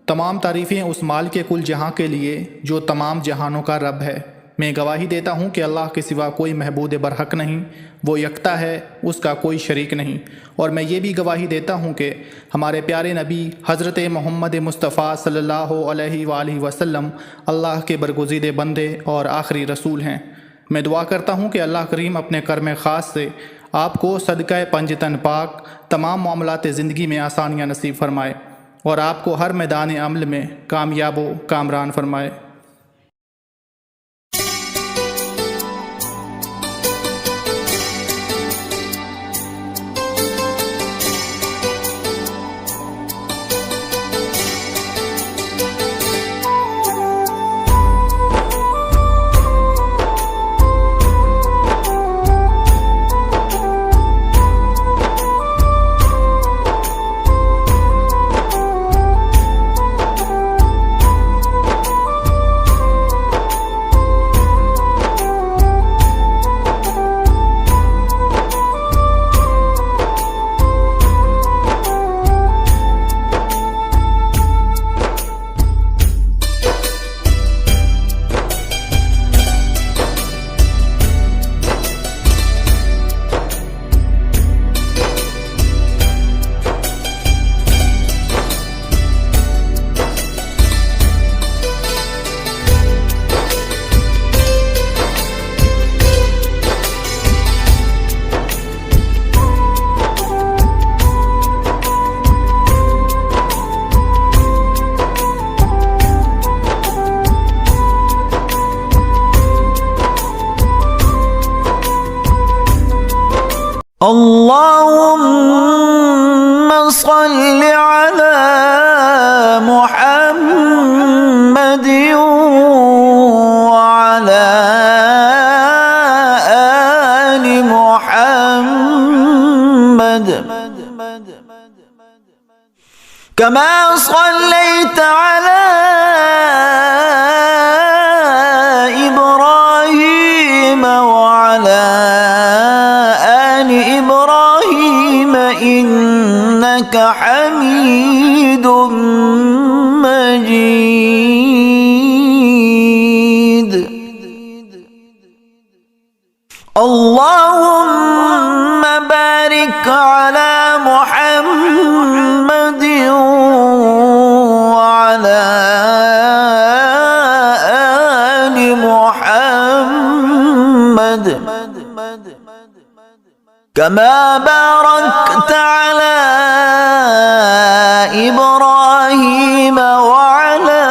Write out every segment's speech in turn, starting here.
तमाम तारीफ़ें उस माल के कुल जहां के लिए जो तमाम जहानों का रब है। मैं गवाही देता हूँ कि अल्लाह के सिवा कोई महबूद बरहक नहीं, वो यकता है, उसका कोई शरीक नहीं। और मैं ये भी गवाही देता हूँ कि हमारे प्यारे नबी हज़रत मोहम्मद मुस्तफ़ा सल्लल्लाहु अलैहि वसल्लम अल्लाह के बरगुज़ीदे बंदे और आखिरी रसूल हैं। मैं दुआ करता हूँ कि अल्लाह करीम अपने कर्म ख़ास से आपको सदक़े पंजतन पाक तमाम मामलात ज़िंदगी में आसानियाँ नसीब फरमाए और आपको हर मैदान अमल में कामयाब व कामरान फरमाए। اللهم صل على محمد وعلى آل محمد كما صليت على إبراهيم وعلى آل إبراهيم إنك حميد مجيد. اللهم بارك على محمد وعلى آل محمد كما باركت على إبراهيم وعلى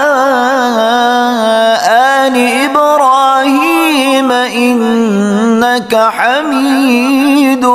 آل إبراهيم إنك حميد